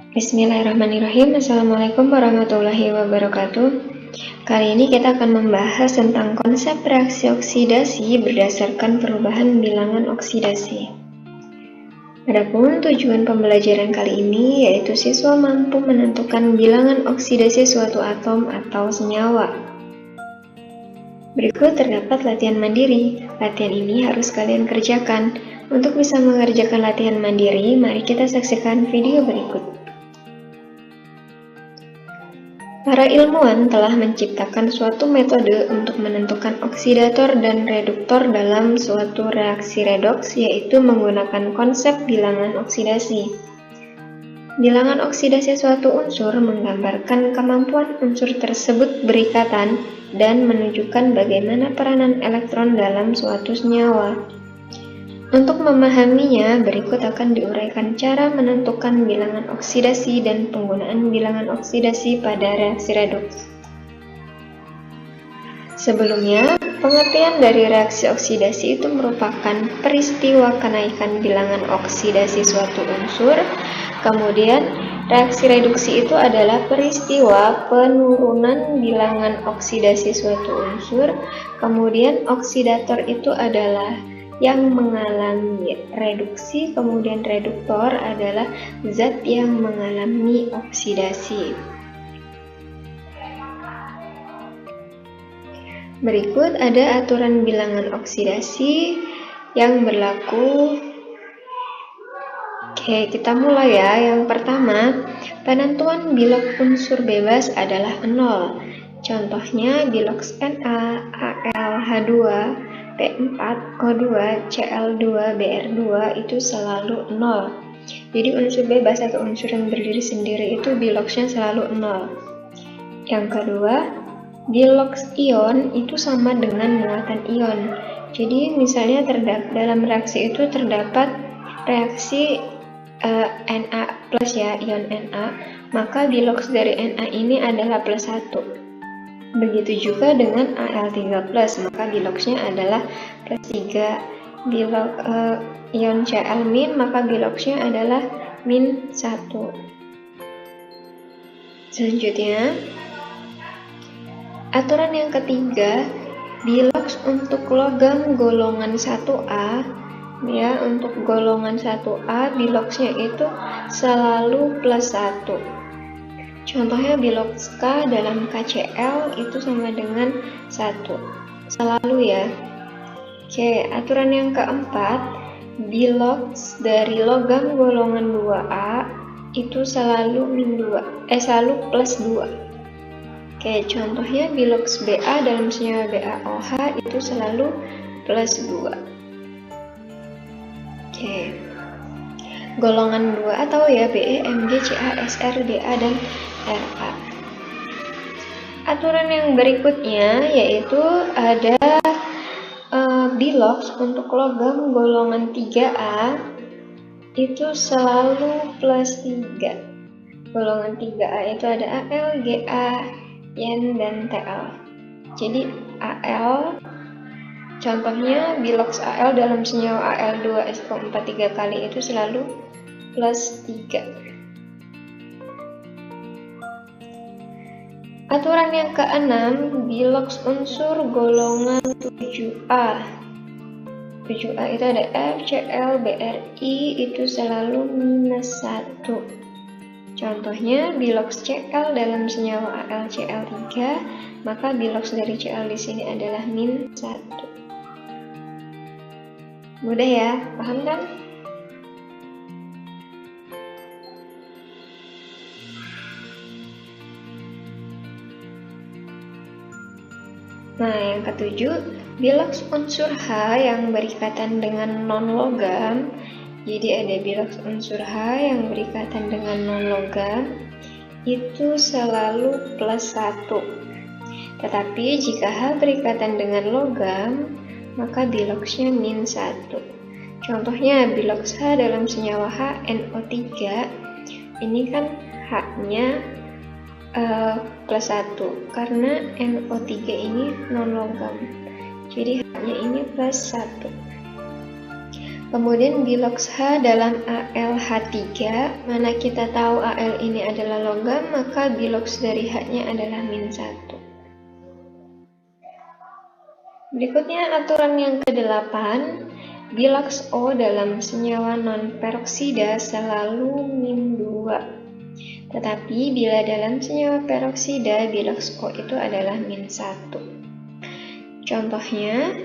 Bismillahirrahmanirrahim. Assalamualaikum warahmatullahi wabarakatuh. Kali ini kita akan membahas tentang konsep reaksi oksidasi berdasarkan perubahan bilangan oksidasi. Adapun tujuan pembelajaran kali ini yaitu siswa mampu menentukan bilangan oksidasi suatu atom atau senyawa. Berikut terdapat latihan mandiri. Latihan ini harus kalian kerjakan. Untuk bisa mengerjakan latihan mandiri, mari kita saksikan video berikut. Para ilmuwan telah menciptakan suatu metode untuk menentukan oksidator dan reduktor dalam suatu reaksi redoks, yaitu menggunakan konsep bilangan oksidasi. Bilangan oksidasi suatu unsur menggambarkan kemampuan unsur tersebut berikatan dan menunjukkan bagaimana peranan elektron dalam suatu senyawa. Untuk memahaminya, berikut akan diuraikan cara menentukan bilangan oksidasi dan penggunaan bilangan oksidasi pada reaksi redoks. Sebelumnya, pengertian dari reaksi oksidasi itu merupakan peristiwa kenaikan bilangan oksidasi suatu unsur. Kemudian, reaksi reduksi itu adalah peristiwa penurunan bilangan oksidasi suatu unsur. Kemudian, oksidator itu adalah yang mengalami reduksi, kemudian reduktor adalah zat yang mengalami oksidasi. Berikut ada aturan bilangan oksidasi yang berlaku. Oke, kita mulai ya. Yang pertama, penentuan bilok unsur bebas adalah 0. Contohnya biloks Na, Al, H2, P4, O2, Cl2, Br2 itu selalu 0. Jadi unsur bebas atau unsur yang berdiri sendiri itu biloksnya selalu 0. Yang kedua, biloks ion itu sama dengan muatan ion. Jadi misalnya dalam reaksi itu terdapat reaksi Na plus ya, ion Na, maka biloks dari Na ini adalah plus 1. Begitu juga dengan Al3+, maka biloksnya adalah plus 3. Bilok ion Cl-, maka biloksnya adalah min 1. Selanjutnya, aturan yang ketiga, biloks untuk logam golongan 1A, ya, untuk golongan 1A biloksnya itu selalu plus 1. Contohnya biloks K dalam KCl itu sama dengan 1. Selalu ya. Oke, aturan yang keempat, biloks dari logam golongan 2A itu selalu selalu plus 2. Oke, contohnya biloks Ba dalam senyawa BaOH itu selalu plus 2. Oke. Golongan 2 atau ya Be, Mg, Ca, Sr, Da, dan Ra. Aturan yang berikutnya yaitu ada biloks untuk logam golongan 3A itu selalu plus 3. Golongan 3A itu ada Al, Ga, N, dan Tl. Jadi Al, contohnya biloks Al dalam senyawa Al2SO4 3 kali itu selalu plus 3. Aturan yang keenam, biloks unsur golongan 7A. 7A itu ada F, Cl, Bri itu selalu minus 1. Contohnya biloks Cl dalam senyawa AlCl3, maka biloks dari Cl di sini adalah min 1. Mudah ya, paham kan? Nah, yang ketujuh, biloks unsur H yang berikatan dengan non-logam. Jadi ada biloks unsur H yang berikatan dengan non-logam itu selalu plus 1. Tetapi jika H berikatan dengan logam, maka biloksnya min 1. Contohnya biloks H dalam senyawa HNO3, ini kan H-nya plus 1 karena NO3 ini non-logam, jadi H-nya ini plus 1. Kemudian biloks H dalam AlH3, mana kita tahu Al ini adalah logam, maka biloks dari H-nya adalah -1. Berikutnya aturan yang ke-8, biloks O dalam senyawa non-peroksida selalu -2. Tetapi bila dalam senyawa peroksida, biloks O itu adalah -1. Contohnya,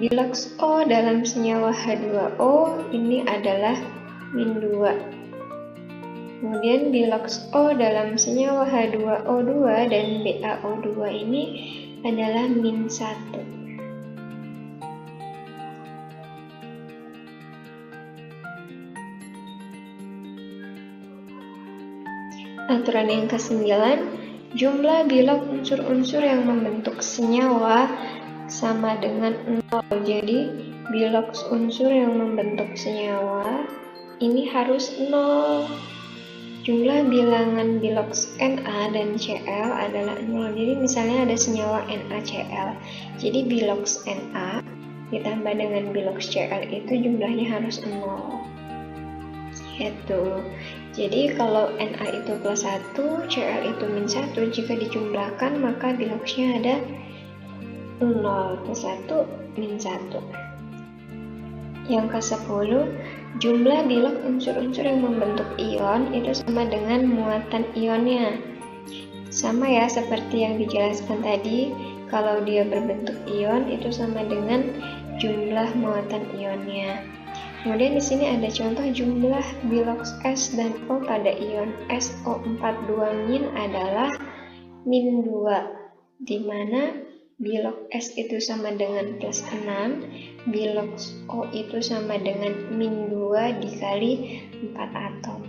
biloks O dalam senyawa H2O ini adalah -2. Kemudian biloks O dalam senyawa H2O2 dan BaO2 ini adalah -1. Aturan yang ke-9, jumlah bilok unsur-unsur yang membentuk senyawa sama dengan 0. Jadi, biloks unsur yang membentuk senyawa ini harus 0. Jumlah bilangan biloks Na dan Cl adalah 0. Jadi, misalnya ada senyawa NaCl. Jadi, biloks Na ditambah dengan biloks Cl itu jumlahnya harus 0. Gitu. Jadi, kalau Na itu +1, Cl itu -1, jika dijumlahkan maka biloksnya ada 0, +1, -1. Yang ke-10, jumlah bilok unsur-unsur yang membentuk ion itu sama dengan muatan ionnya. Sama ya, seperti yang dijelaskan tadi, kalau dia berbentuk ion itu sama dengan jumlah muatan ionnya. Kemudian di sini ada contoh jumlah biloks S dan O pada ion SO42- adalah -2, di mana bilok S itu sama dengan +6, biloks O itu sama dengan -2 dikali 4 atom.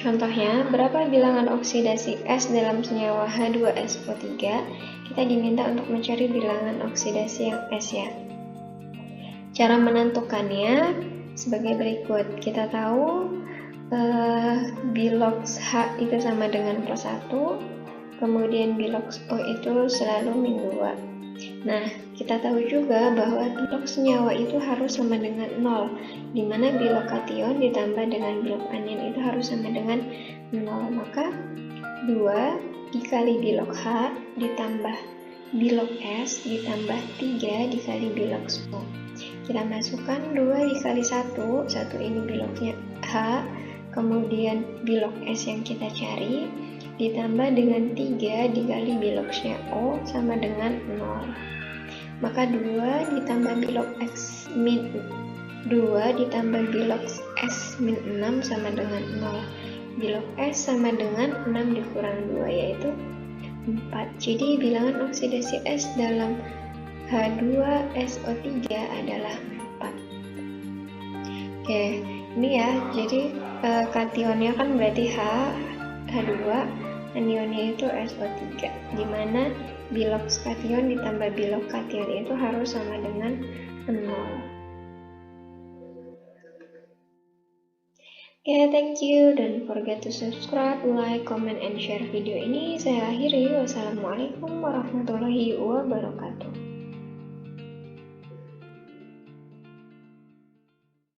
Contohnya, berapa bilangan oksidasi S dalam senyawa H2SO3? Kita diminta untuk mencari bilangan oksidasi yang S ya. Cara menentukannya sebagai berikut. Kita tahu biloks H itu sama dengan +1, kemudian biloks O itu selalu -2. Nah, kita tahu juga bahwa biloks senyawa itu harus sama dengan 0, di mana bilok kation ditambah dengan bilok anion itu harus sama dengan 0. Maka 2 dikali bilok H ditambah bilok S ditambah 3 dikali biloks O. Kita masukkan 2 dikali 1 ini biloknya H, kemudian bilok S yang kita cari, ditambah dengan 3 dikali biloksnya O sama dengan 0. Maka 2 ditambah bilok X min 2 ditambah bilok S min 6 sama dengan 0. Bilok S sama dengan 6 dikurang 2 yaitu 4. Jadi bilangan oksidasi S dalam H2SO3 adalah 4. Oke, ini ya, jadi kationnya kan berarti H2, anionnya itu SO3, di mana biloks kation ditambah bilok kation itu harus sama dengan 0. Oke, thank you. Don't forget to subscribe, like, comment, and share video ini. Saya akhiri. Wassalamualaikum warahmatullahi wabarakatuh.